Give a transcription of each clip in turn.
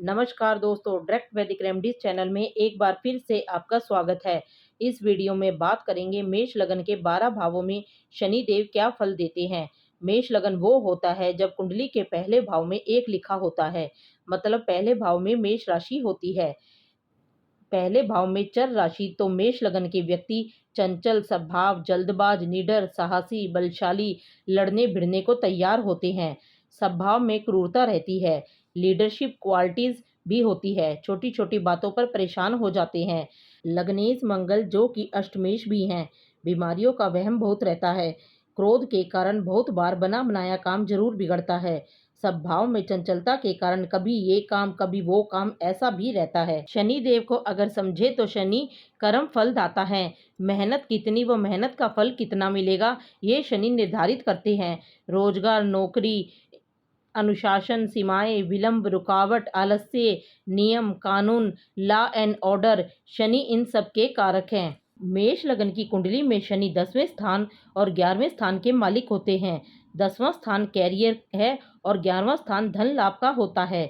नमस्कार दोस्तों, डायरेक्ट वैदिक रेमेडीज चैनल में एक बार फिर से आपका स्वागत है। इस वीडियो में बात करेंगे मेष लगन के 12 भावों में शनि देव क्या फल देते हैं। मेष लगन वो होता है जब कुंडली के पहले भाव में एक लिखा होता है, मतलब पहले भाव में मेष राशि होती है। पहले भाव में चर राशि तो मेष लगन के व्यक्ति चंचल स्वभाव, जल्दबाज, निडर, साहसी, बलशाली, लड़ने भिड़ने को तैयार होते हैं। स्वभाव में क्रूरता रहती है। लीडरशिप क्वालिटीज भी होती है। छोटी छोटी बातों पर परेशान हो जाते हैं। लग्नेश मंगल जो कि अष्टमेश भी हैं। बीमारियों का वहम बहुत रहता है। क्रोध के कारण बहुत बार बना बनाया काम जरूर बिगड़ता है। स्वभाव में चंचलता के कारण कभी ये काम कभी वो काम ऐसा भी रहता है। शनि देव को अगर समझे तो शनि कर्म फल दाता है। मेहनत कितनी व मेहनत का फल कितना मिलेगा ये शनि निर्धारित करते हैं। रोजगार, नौकरी, अनुशासन, सीमाएं, विलंब, रुकावट, आलस्य, नियम, कानून, लॉ एंड ऑर्डर, शनि इन सब के कारक हैं। मेष लगन की कुंडली में शनि 10वें स्थान और 11वें स्थान के मालिक होते हैं। 10वां स्थान कैरियर है और 11वां स्थान धन लाभ का होता है।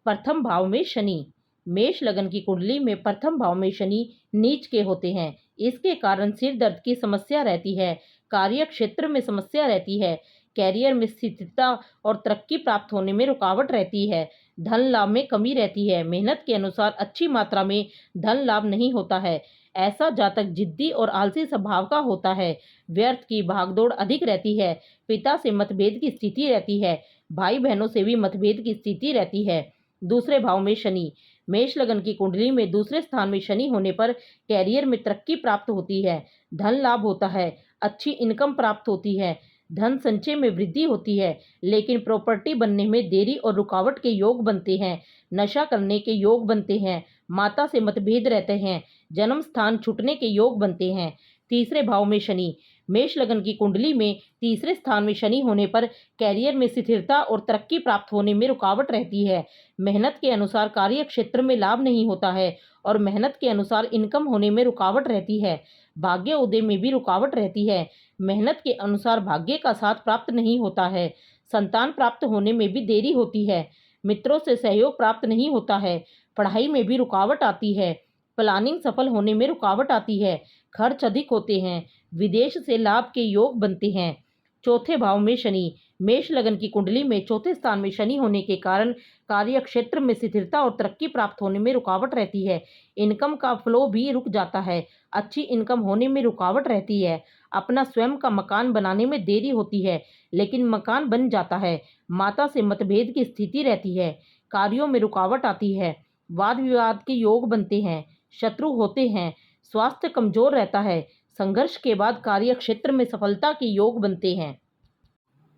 प्रथम भाव में शनि, मेष लगन की कुंडली में प्रथम भाव में शनि नीच के होते हैं। इसके कारण सिर दर्द की समस्या रहती है। कार्य क्षेत्र में समस्या रहती है। कैरियर में स्थिरता और तरक्की प्राप्त होने में रुकावट रहती है। धन लाभ में कमी रहती है। मेहनत के अनुसार अच्छी मात्रा में धन लाभ नहीं होता है। ऐसा जातक जिद्दी और आलसी स्वभाव का होता है। व्यर्थ की भागदौड़ अधिक रहती है। पिता से मतभेद की स्थिति रहती है। भाई बहनों से भी मतभेद की स्थिति रहती है। दूसरे भाव में शनि, मेष लगन की कुंडली में दूसरे स्थान में शनि होने पर कैरियर में तरक्की प्राप्त होती है। धन लाभ होता है। अच्छी इनकम प्राप्त होती है। धन संचय में वृद्धि होती है, लेकिन प्रॉपर्टी बनने में देरी और रुकावट के योग बनते हैं। नशा करने के योग बनते हैं। माता से मतभेद रहते हैं। जन्म स्थान छूटने के योग बनते हैं। तीसरे भाव में शनि, मेष लगन की कुंडली में तीसरे स्थान में शनि होने पर कैरियर में स्थिरता और तरक्की प्राप्त होने में रुकावट रहती है। मेहनत के अनुसार कार्य क्षेत्र में लाभ नहीं होता है और मेहनत के अनुसार इनकम होने में रुकावट रहती है। भाग्य उदय में भी रुकावट रहती है। मेहनत के अनुसार भाग्य का साथ प्राप्त नहीं होता है। संतान प्राप्त होने में भी देरी होती है। मित्रों से सहयोग प्राप्त नहीं होता है। पढ़ाई में भी रुकावट आती है। प्लानिंग सफल होने में रुकावट आती है। खर्च अधिक होते हैं। विदेश से लाभ के योग बनते हैं। चौथे भाव में शनि, मेष लगन की कुंडली में चौथे स्थान में शनि होने के कारण कार्य क्षेत्र में स्थिरता और तरक्की प्राप्त होने में रुकावट रहती है। इनकम का फ्लो भी रुक जाता है। अच्छी इनकम होने में रुकावट रहती है। अपना स्वयं का मकान बनाने में देरी होती है, लेकिन मकान बन जाता है। माता से मतभेद की स्थिति रहती है। कार्यों में रुकावट आती है। वाद विवाद के योग बनते हैं। शत्रु होते हैं। स्वास्थ्य कमजोर रहता है। संघर्ष के बाद कार्य क्षेत्र में सफलता के योग बनते हैं।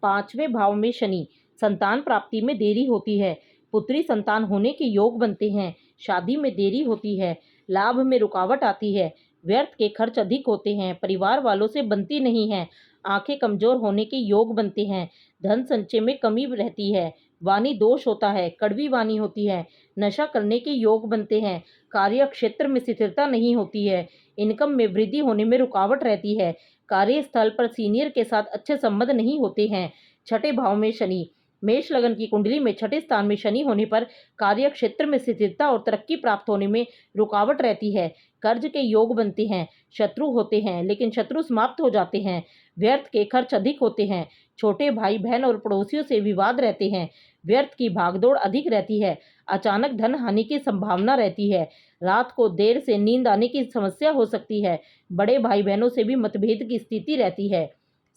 पांचवें भाव में शनि, संतान प्राप्ति में देरी होती है। पुत्री संतान होने के योग बनते हैं। शादी में देरी होती है। लाभ में रुकावट आती है। व्यर्थ के खर्च अधिक होते हैं। परिवार वालों से बनती नहीं है। आंखें कमजोर होने के योग बनते हैं। धन संचय में कमी रहती है। वाणी दोष होता है। कड़वी वाणी होती है। नशा करने के योग बनते हैं। कार्य क्षेत्र में स्थिरता नहीं होती है। इनकम में वृद्धि होने में रुकावट रहती है। कार्यस्थल पर सीनियर के साथ अच्छे संबंध नहीं होते हैं। छठे भाव में शनि, मेष लगन की कुंडली में छठे स्थान में शनि होने पर कार्य क्षेत्र में स्थिरता और तरक्की प्राप्त होने में रुकावट रहती है। कर्ज के योग बनते हैं। शत्रु होते हैं, लेकिन शत्रु समाप्त हो जाते हैं। व्यर्थ के खर्च अधिक होते हैं। छोटे भाई बहन और पड़ोसियों से विवाद रहते हैं। व्यर्थ की भागदौड़ अधिक रहती है। अचानक धन हानि की संभावना रहती है। रात को देर से नींद आने की समस्या हो सकती है। बड़े भाई बहनों से भी मतभेद की स्थिति रहती है।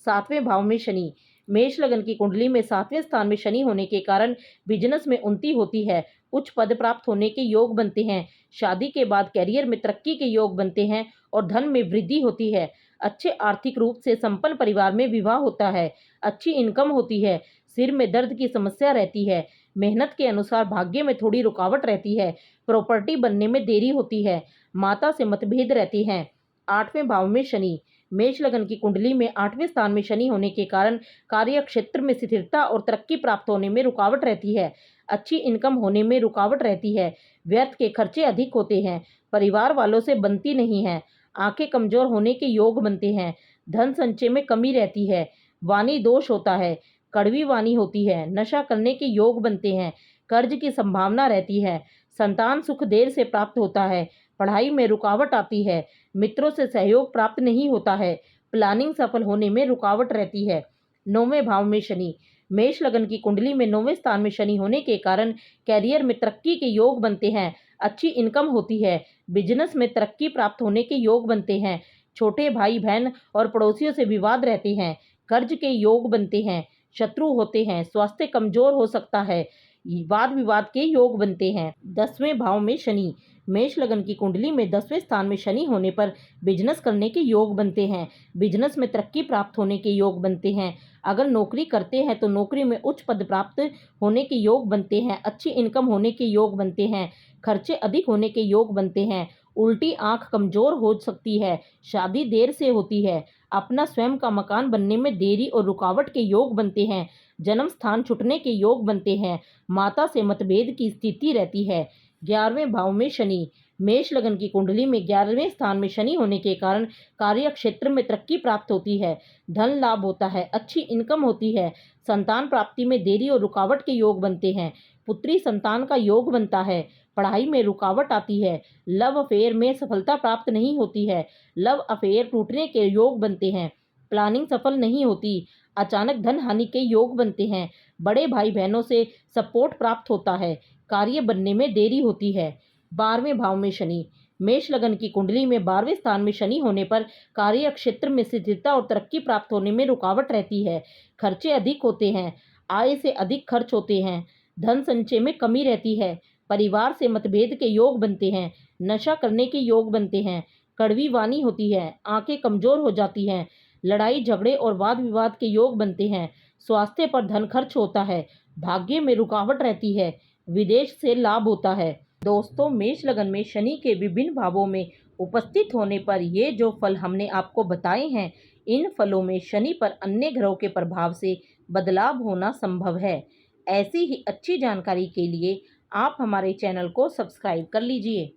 सातवें भाव में शनि, मेष लगन की कुंडली में सातवें स्थान में शनि होने के कारण बिजनेस में उन्नति होती है। उच्च पद प्राप्त होने के योग बनते हैं। शादी के बाद कैरियर में तरक्की के योग बनते हैं और धन में वृद्धि होती है। अच्छे आर्थिक रूप से संपन्न परिवार में विवाह होता है। अच्छी इनकम होती है। सिर में दर्द की समस्या रहती है। मेहनत के अनुसार भाग्य में थोड़ी रुकावट रहती है। प्रॉपर्टी बनने में देरी होती है। माता से मतभेद रहते हैं। आठवें भाव में शनि, मेष लगन की कुंडली में आठवें स्थान में शनि होने के कारण कार्य क्षेत्र में स्थिरता और तरक्की प्राप्त होने में रुकावट रहती है। अच्छी इनकम होने में रुकावट रहती है। व्यर्थ के खर्चे अधिक होते हैं। परिवार वालों से बनती नहीं है। आंखें कमजोर होने के योग बनते हैं। धन संचय में कमी रहती है। वाणी दोष होता है। कड़वी वाणी होती है। नशा करने के योग बनते हैं। कर्ज की संभावना रहती है। संतान सुख देर से प्राप्त होता है। पढ़ाई में रुकावट आती है। मित्रों से सहयोग प्राप्त नहीं होता है। प्लानिंग सफल होने में रुकावट रहती है। 9वें भाव में शनि। मेष लगन की कुंडली में 9वें स्थान में शनि होने के कारण कैरियर में तरक्की के योग बनते हैं। अच्छी इनकम होती है। बिजनेस में तरक्की प्राप्त होने के योग बनते हैं। छोटे भाई बहन और पड़ोसियों से विवाद रहते हैं। कर्ज के योग बनते हैं। शत्रु होते हैं। स्वास्थ्य कमजोर हो सकता है। वाद विवाद के योग बनते हैं। 10वें भाव में शनि। मेष लगन की कुंडली में 10वें स्थान में शनि होने पर बिजनेस करने के योग बनते हैं। बिजनेस में तरक्की प्राप्त होने के योग बनते हैं। अगर नौकरी करते हैं तो नौकरी में उच्च पद प्राप्त होने के योग बनते हैं। अच्छी इनकम होने के योग बनते हैं। खर्चे अधिक होने के योग बनते हैं। उल्टी आंख कमजोर हो सकती है। शादी देर से होती है। अपना स्वयं का मकान बनने में देरी और रुकावट के योग बनते हैं। जन्म स्थान छूटने के योग बनते हैं। माता से मतभेद की स्थिति रहती है। 11वें भाव में शनि। मेष लगन की कुंडली में 11वें स्थान में शनि होने के कारण कार्य क्षेत्र में तरक्की प्राप्त होती है। धन लाभ होता है। अच्छी इनकम होती है। संतान प्राप्ति में देरी और रुकावट के योग बनते हैं। पुत्री संतान का योग बनता है। पढ़ाई में रुकावट आती है। लव अफेयर में सफलता प्राप्त नहीं होती है। लव अफेयर टूटने के योग बनते हैं। प्लानिंग सफल नहीं होती। अचानक धन हानि के योग बनते हैं। बड़े भाई बहनों से सपोर्ट प्राप्त होता है। कार्य बनने में देरी होती है। 12वें भाव में शनि। मेष लगन की कुंडली में 12वें स्थान में शनि होने पर कार्य क्षेत्र में स्थिरता और तरक्की प्राप्त होने में रुकावट रहती है। खर्चे अधिक होते हैं। आय से अधिक खर्च होते हैं। धन संचय में कमी रहती है। परिवार से मतभेद के योग बनते हैं। नशा करने के योग बनते हैं। कड़वी वाणी होती है। आंखें कमजोर हो जाती हैं। लड़ाई झगड़े और वाद विवाद के योग बनते हैं। स्वास्थ्य पर धन खर्च होता है। भाग्य में रुकावट रहती है। विदेश से लाभ होता है। दोस्तों, मेष लगन में शनि के विभिन्न भावों में उपस्थित होने पर ये जो फल हमने आपको बताए हैं, इन फलों में शनि पर अन्य ग्रहों के प्रभाव से बदलाव होना संभव है। ऐसी ही अच्छी जानकारी के लिए आप हमारे चैनल को सब्सक्राइब कर लीजिए।